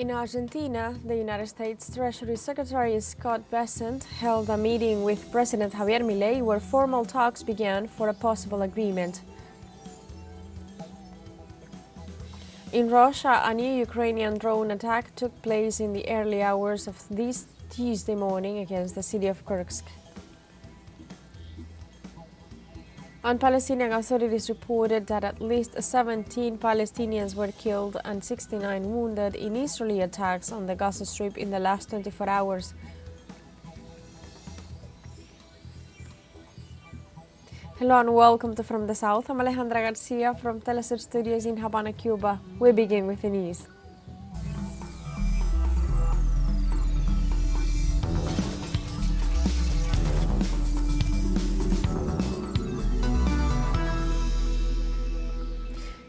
In Argentina, the United States Treasury Secretary Scott Bessent held a meeting with President Javier Milei where formal talks began for a possible agreement. In Russia, a new Ukrainian drone attack took place in the early hours of this Tuesday morning against the city of Kursk. And Palestinian authorities reported that at least 17 Palestinians were killed and 69 wounded in Israeli attacks on the Gaza Strip in the last 24 hours. Hello and welcome to From the South. I'm Alejandra Garcia from teleSUR Studios in Havana, Cuba. We begin with the news.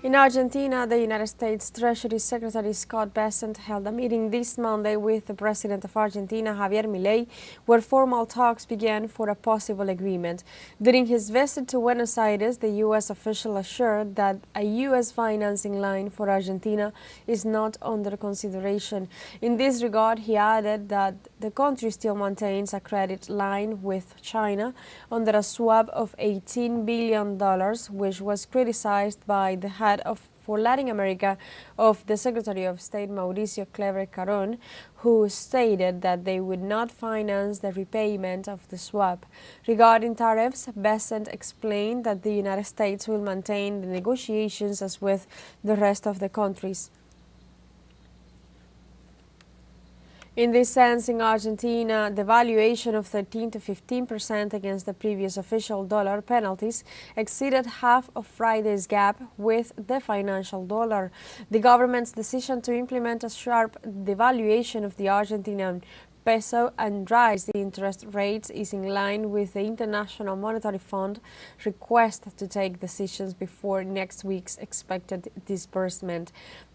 In Argentina, the United States Treasury Secretary Scott Bessent held a meeting this Monday with the President of Argentina, Javier Milei, where formal talks began for a possible agreement. During his visit to Buenos Aires, the U.S. official assured that a U.S. financing line for Argentina is not under consideration. In this regard, he added that the country still maintains a credit line with China under a swap of $18 billion, which was criticized by the head for Latin America of the Secretary of State Mauricio Clever Caron, who stated that they would not finance the repayment of the swap. Regarding tariffs, Bessent explained that the United States will maintain the negotiations as with the rest of the countries. In this sense, in Argentina, the valuation of 13 to 15% against the previous official dollar penalties exceeded half of Friday's gap with the financial dollar. The government's decision to implement a sharp devaluation of the Argentinian peso and rise the interest rates is in line with the International Monetary Fund request to take decisions before next week's expected disbursement.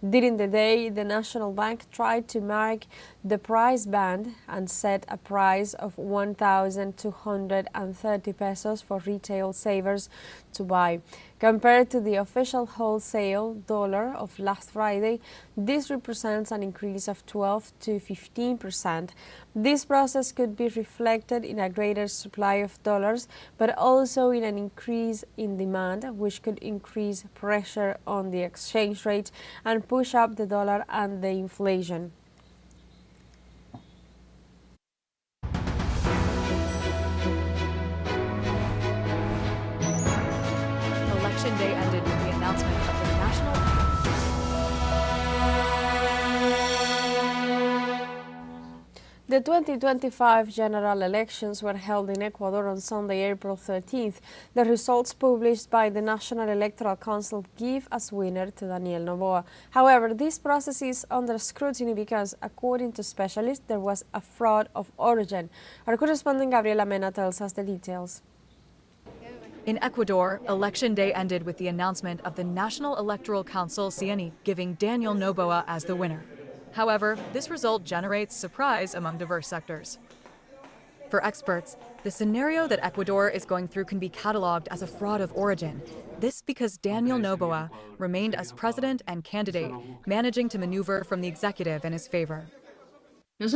During the day, the National Bank tried to mark the price band and set a price of 1,230 pesos for retail savers to buy. Compared to the official wholesale dollar of last Friday, this represents an increase of 12 to 15%. This process could be reflected in a greater supply of dollars, but also in an increase in demand, which could increase pressure on the exchange rate and push up the dollar and the inflation. Election day ended with the announcement of the national. The 2025 general elections were held in Ecuador on Sunday, April 13th. The results published by the National Electoral Council give as winner to Daniel Noboa. However, this process is under scrutiny because, according to specialists, there was a fraud of origin. Our correspondent Gabriela Mena tells us the details. In Ecuador, election day ended with the announcement of the National Electoral Council CNE giving Daniel Noboa as the winner. However, this result generates surprise among diverse sectors. For experts, the scenario that Ecuador is going through can be cataloged as a fraud of origin. This because Daniel Noboa remained as president and candidate, managing to maneuver from the executive in his favor. It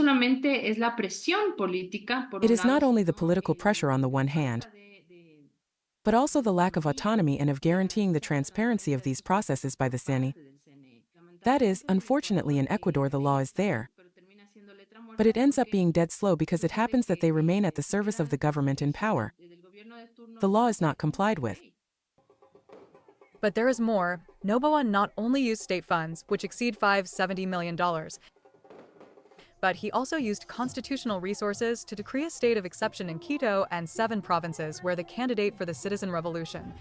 is not only the political pressure on the one hand, but also the lack of autonomy and of guaranteeing the transparency of these processes by the CNE. That is, unfortunately in Ecuador the law is there, but it ends up being dead slow because it happens that they remain at the service of the government in power. The law is not complied with. But there is more. Noboa not only used state funds, which exceed $570 million, but he also used constitutional resources to decree a state of exception in Quito and 7 provinces where the candidate for the Citizen Revolution,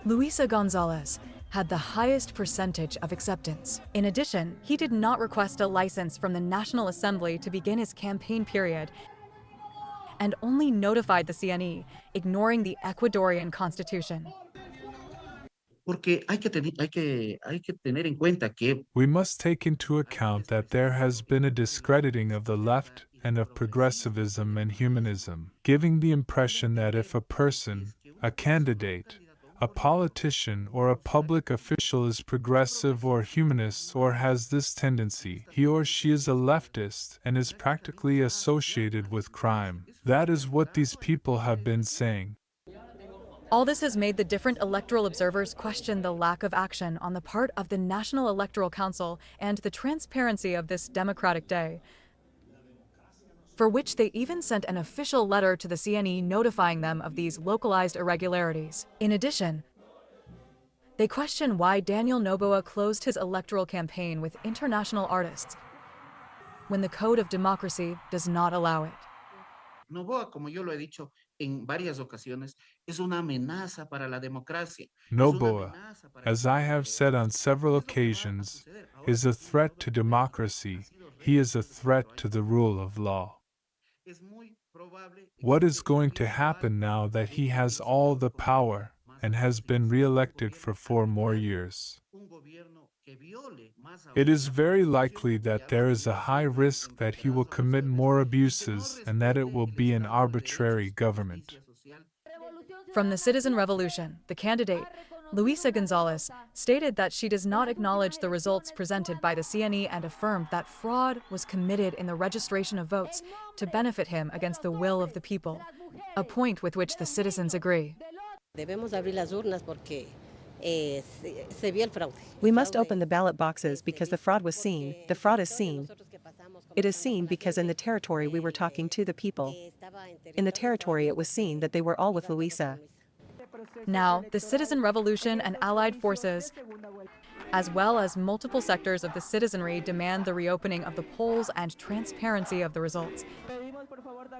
Luisa Gonzalez, had the highest percentage of acceptance. In addition, he did not request a license from the National Assembly to begin his campaign period and only notified the CNE, ignoring the Ecuadorian constitution. We must take into account that there has been a discrediting of the left and of progressivism and humanism, giving the impression that if a person, a candidate, a politician or a public official is progressive or humanist or has this tendency, he or she is a leftist and is practically associated with crime. That is what these people have been saying. All this has made the different electoral observers question the lack of action on the part of the National Electoral Council and the transparency of this democratic day, for which they even sent an official letter to the CNE notifying them of these localized irregularities. In addition, they question why Daniel Noboa closed his electoral campaign with international artists when the Code of Democracy does not allow it. Noboa, como yo lo he dicho en varias ocasiones, es una amenaza para la democracia. Noboa, as I have said on several occasions, is a threat to democracy. He is a threat to the rule of law. What is going to happen now that he has all the power and has been re-elected for 4 more years? It is very likely that there is a high risk that he will commit more abuses and that it will be an arbitrary government. From the Citizen Revolution, the candidate, Luisa Gonzalez, stated that she does not acknowledge the results presented by the CNE and affirmed that fraud was committed in the registration of votes to benefit him against the will of the people, a point with which the citizens agree. We must open the ballot boxes because the fraud was seen. The fraud is seen. It is seen because in the territory we were talking to the people. In the territory it was seen that they were all with Luisa. Now, the Citizen Revolution and allied forces, as well as multiple sectors of the citizenry, demand the reopening of the polls and transparency of the results,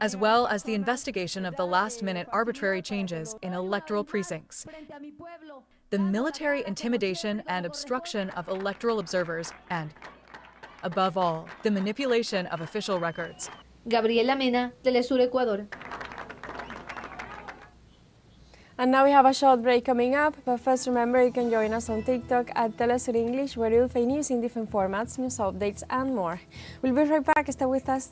as well as the investigation of the last-minute arbitrary changes in electoral precincts, the military intimidation and obstruction of electoral observers, and, above all, the manipulation of official records. Gabriela Mena, teleSUR Ecuador. And now we have a short break coming up, but first remember you can join us on TikTok at teleSUR English, where you'll find news in different formats, news updates and more. We'll be right back, stay with us.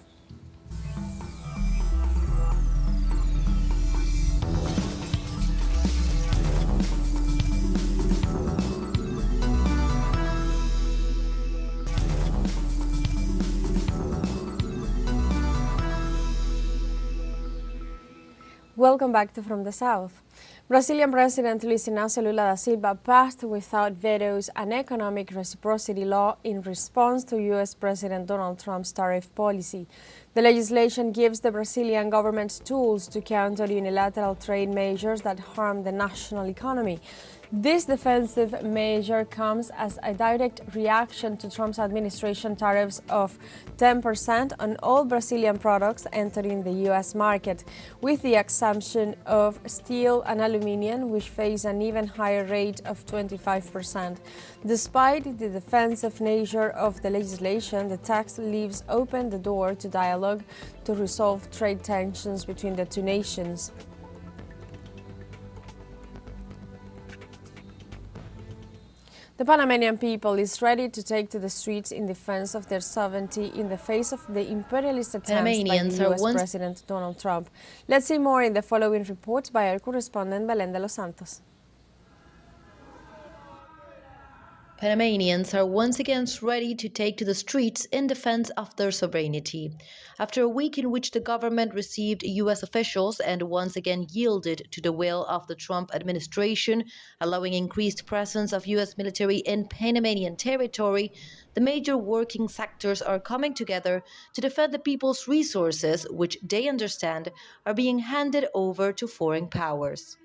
Welcome back to From the South. Brazilian President Luiz Inácio Lula da Silva passed without vetoes an economic reciprocity law in response to U.S. President Donald Trump's tariff policy. The legislation gives the Brazilian government tools to counter unilateral trade measures that harm the national economy. This defensive measure comes as a direct reaction to Trump's administration tariffs of 10% on all Brazilian products entering the U.S. market, with the exemption of steel and aluminum, which face an even higher rate of 25%. Despite the defensive nature of the legislation, the tax leaves open the door to dialogue to resolve trade tensions between the two nations. The Panamanian people is ready to take to the streets in defense of their sovereignty in the face of the imperialist attempts by the U.S. President Donald Trump. Let's see more in the following report by our correspondent Belén de los Santos. Panamanians are once again ready to take to the streets in defense of their sovereignty. After a week in which the government received U.S. officials and once again yielded to the will of the Trump administration, allowing increased presence of U.S. military in Panamanian territory, the major working sectors are coming together to defend the people's resources, which they understand are being handed over to foreign powers.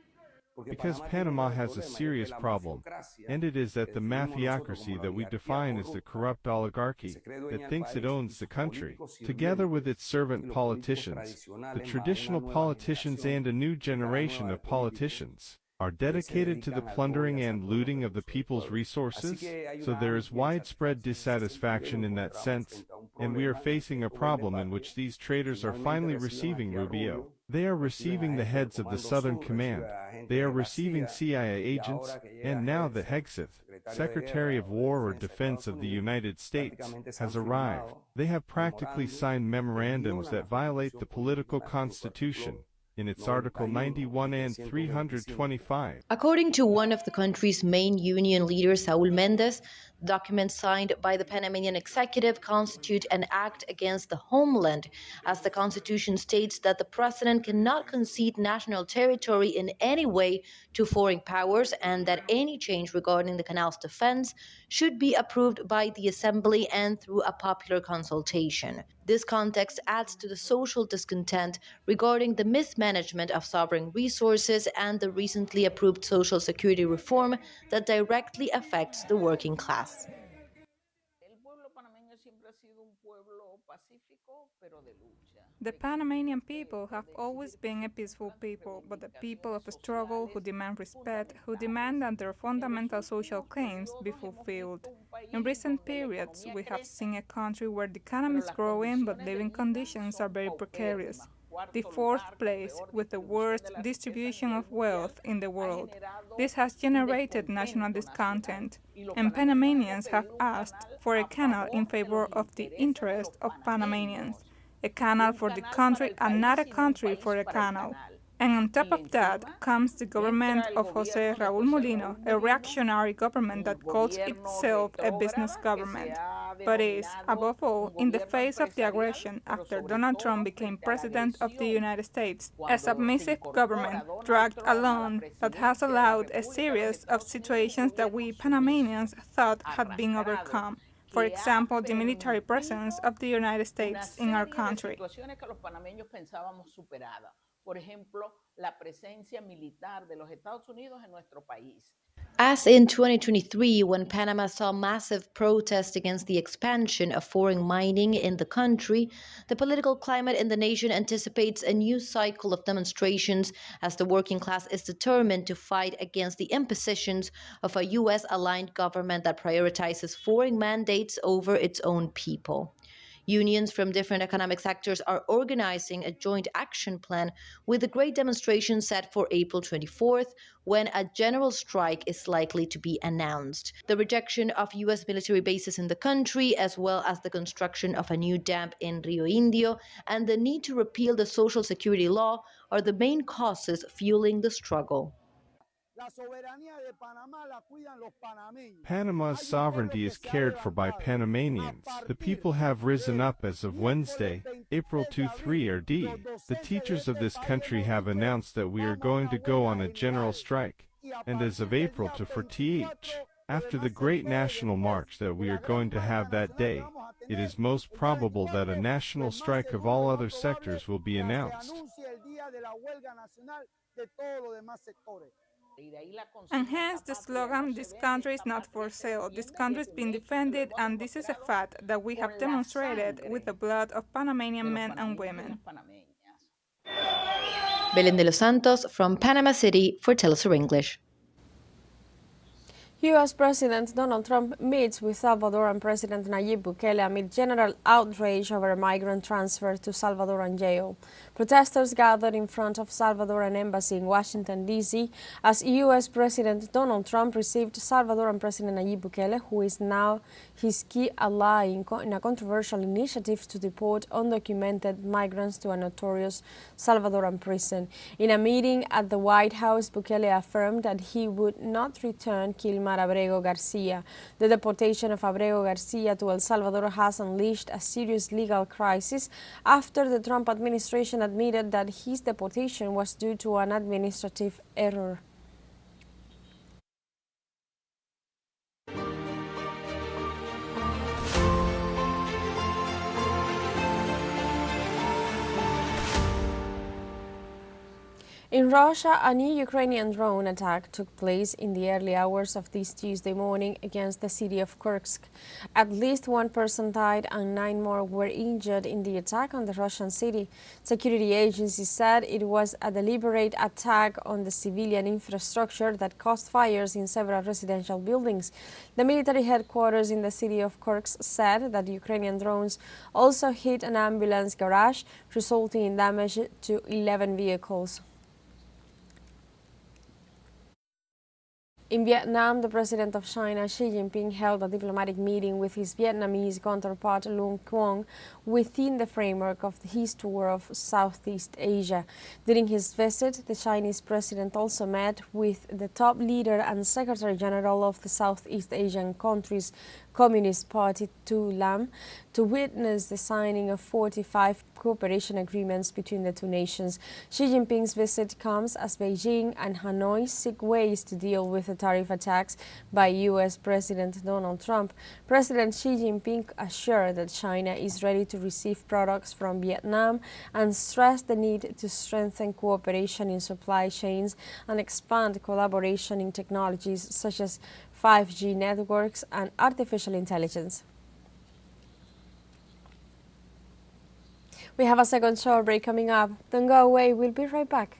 Because Panama has a serious problem, and it is that the mafiocracy that we define as the corrupt oligarchy that thinks it owns the country, together with its servant politicians, the traditional politicians and a new generation of politicians, are dedicated to the plundering and looting of the people's resources, so there is widespread dissatisfaction in that sense, and we are facing a problem in which these traitors are finally receiving Rubio. They are receiving the heads of the Southern Command, they are receiving CIA agents, and now the Hegseth, Secretary of War or Defense of the United States, has arrived. They have practically signed memorandums that violate the political constitution, in its Article 91 and 325. According to one of the country's main union leaders, Saúl Méndez, documents signed by the Panamanian executive constitute an act against the homeland, as the constitution states that the president cannot concede national territory in any way to foreign powers, and that any change regarding the canal's defense should be approved by the assembly and through a popular consultation. This context adds to the social discontent regarding the mismanagement of sovereign resources and the recently approved social security reform that directly affects the working class. The Panamanian people have always been a peaceful people, but a people of struggle who demand respect, who demand that their fundamental social claims be fulfilled. In recent periods, we have seen a country where the economy is growing, but living conditions are very precarious. The fourth place, with the worst distribution of wealth in the world. This has generated national discontent, and Panamanians have asked for a canal in favor of the interest of Panamanians. A canal for the country and not a country for a canal. And on top of that comes the government of José Raúl Mulino, a reactionary government that calls itself a business government, but is, above all, in the face of the aggression after Donald Trump became President of the United States, a submissive government dragged along that has allowed a series of situations that we Panamanians thought had been overcome. For example, the military presence of the United States in our country. As in 2023, when Panama saw massive protests against the expansion of foreign mining in the country, the political climate in the nation anticipates a new cycle of demonstrations as the working class is determined to fight against the impositions of a U.S.-aligned government that prioritizes foreign mandates over its own people. Unions from different economic sectors are organizing a joint action plan with a great demonstration set for April 24th, when a general strike is likely to be announced. The rejection of U.S. military bases in the country, as well as the construction of a new dam in Rio Indio, and the need to repeal the Social Security law are the main causes fueling the struggle. Panama's sovereignty is cared for by Panamanians. The people have risen up as of Wednesday, April 23 RD. The teachers of this country have announced that we are going to go on a general strike, and as of April 24, after the great national march that we are going to have that day, it is most probable that a national strike of all other sectors will be announced. And hence the slogan, "This country is not for sale." This country is being defended, and this is a fact that we have demonstrated with the blood of Panamanian men and women. Belén de los Santos from Panama City for teleSUR English. U.S. President Donald Trump meets with Salvadoran President Nayib Bukele amid general outrage over a migrant transfer to Salvadoran jail. Protesters gathered in front of Salvadoran embassy in Washington, D.C. as U.S. President Donald Trump received Salvadoran President Nayib Bukele, who is now his key ally in a controversial initiative to deport undocumented migrants to a notorious Salvadoran prison. In a meeting at the White House, Bukele affirmed that he would not return Kilmar Abrego Garcia. The deportation of Abrego Garcia to El Salvador has unleashed a serious legal crisis after the Trump administration admitted that his deportation was due to an administrative error. In Russia, a new Ukrainian drone attack took place in the early hours of this Tuesday morning against the city of Kursk. At least one person died and 9 more were injured in the attack on the Russian city. Security agencies said it was a deliberate attack on the civilian infrastructure that caused fires in several residential buildings. The military headquarters in the city of Kursk said that Ukrainian drones also hit an ambulance garage, resulting in damage to 11 vehicles. In Vietnam, the president of China, Xi Jinping, held a diplomatic meeting with his Vietnamese counterpart Luong Quang within the framework of his tour of Southeast Asia. During his visit, the Chinese president also met with the top leader and Secretary General of the Southeast Asian countries' Communist Party, Tu Lam, to witness the signing of 45 cooperation agreements between the two nations. Xi Jinping's visit comes as Beijing and Hanoi seek ways to deal with the tariff attacks by U.S. President Donald Trump. President Xi Jinping assured that China is ready to receive products from Vietnam and stressed the need to strengthen cooperation in supply chains and expand collaboration in technologies such as 5G networks and artificial intelligence. We have a second short break coming up. Don't go away, we'll be right back.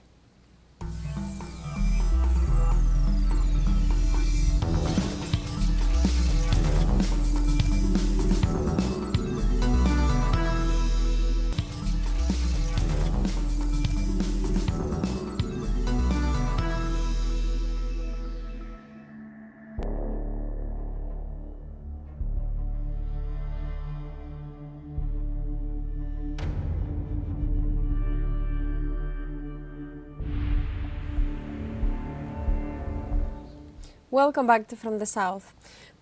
Welcome back to From the South.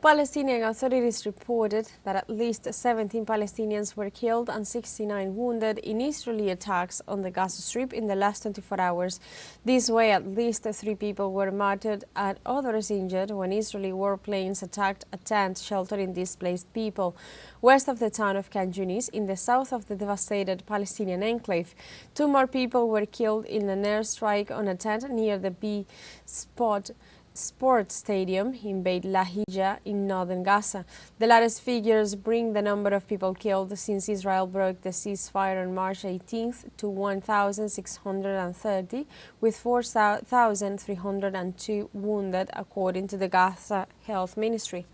Palestinian authorities reported that at least 17 Palestinians were killed and 69 wounded in Israeli attacks on the Gaza Strip in the last 24 hours. This way, at least 3 people were martyred and others injured when Israeli warplanes attacked a tent sheltering displaced people west of the town of Khan Yunis in the south of the devastated Palestinian enclave. 2 more people were killed in an airstrike on a tent near the B-Spot Sports Stadium in Beit Lahija in northern Gaza. The latest figures bring the number of people killed since Israel broke the ceasefire on March 18th to 1,630, with 4,302 wounded, according to the Gaza Health Ministry.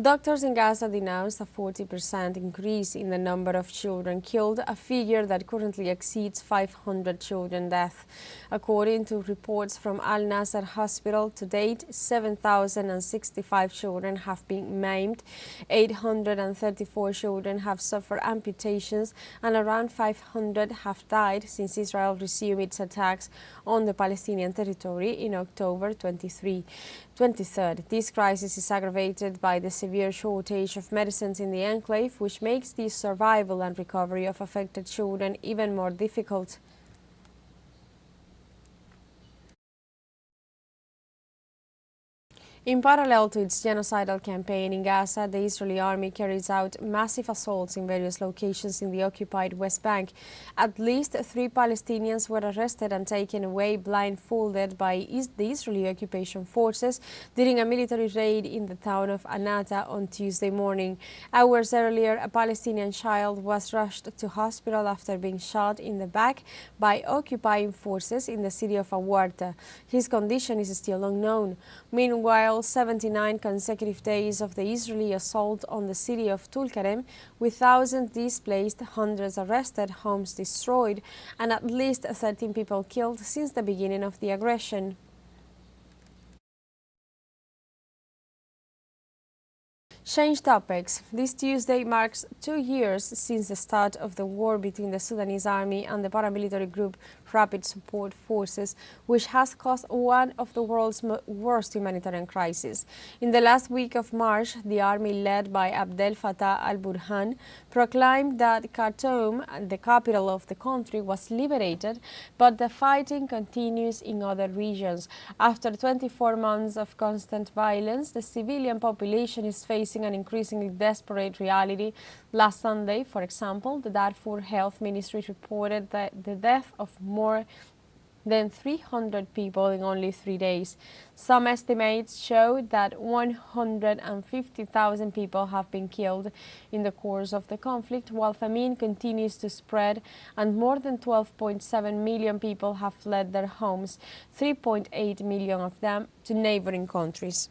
Doctors in Gaza denounced a 40% increase in the number of children killed, a figure that currently exceeds 500 children deaths. According to reports from Al Nasser Hospital, to date, 7,065 children have been maimed, 834 children have suffered amputations, and around 500 have died since Israel resumed its attacks on the Palestinian territory in October 23rd. This crisis is aggravated by the severe shortage of medicines in the enclave, which makes the survival and recovery of affected children even more difficult. In parallel to its genocidal campaign in Gaza, the Israeli army carries out massive assaults in various locations in the occupied West Bank. At least 3 Palestinians were arrested and taken away blindfolded by the Israeli occupation forces during a military raid in the town of Anata on Tuesday morning. Hours earlier, a Palestinian child was rushed to hospital after being shot in the back by occupying forces in the city of Awarta. His condition is still unknown. Meanwhile, 79 consecutive days of the Israeli assault on the city of Tulkarem, with thousands displaced, hundreds arrested, homes destroyed, and at least 13 people killed since the beginning of the aggression. Change topics. This Tuesday marks 2 years since the start of the war between the Sudanese army and the paramilitary group Rapid Support Forces, which has caused one of the world's worst humanitarian crises. In the last week of March, the army led by Abdel Fattah al-Burhan proclaimed that Khartoum, the capital of the country, was liberated, but the fighting continues in other regions. After 24 months of constant violence, the civilian population is facing an increasingly desperate reality. Last Sunday, for example, the Darfur Health Ministry reported that the death of more than 300 people in only 3 days. Some estimates show that 150,000 people have been killed in the course of the conflict, while famine continues to spread and more than 12.7 million people have fled their homes, 3.8 million of them to neighboring countries.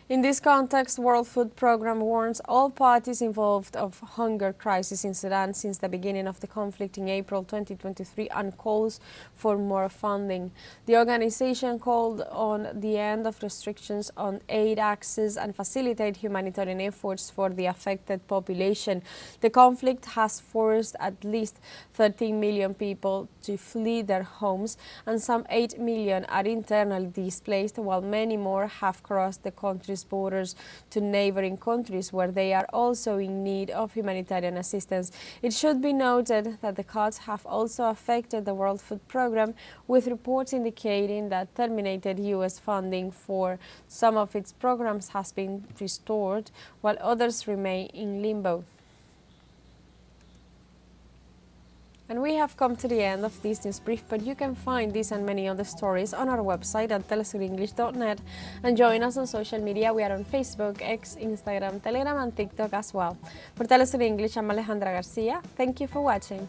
In this context, World Food Programme warns all parties involved of hunger crisis in Sudan since the beginning of the conflict in April 2023 and calls for more funding. The organization called on the end of restrictions on aid access and facilitate humanitarian efforts for the affected population. The conflict has forced at least 13 million people to flee their homes, and some 8 million are internally displaced, while many more have crossed the country's borders to neighboring countries where they are also in need of humanitarian assistance. It should be noted that the cuts have also affected the World Food Programme, with reports indicating that terminated U.S. funding for some of its programs has been restored, while others remain in limbo. And we have come to the end of this news brief, but you can find this and many other stories on our website at telesurenglish.net and join us on social media. We are on Facebook, X, Instagram, Telegram and TikTok as well. For Telesur English, I'm Alejandra Garcia. Thank you for watching.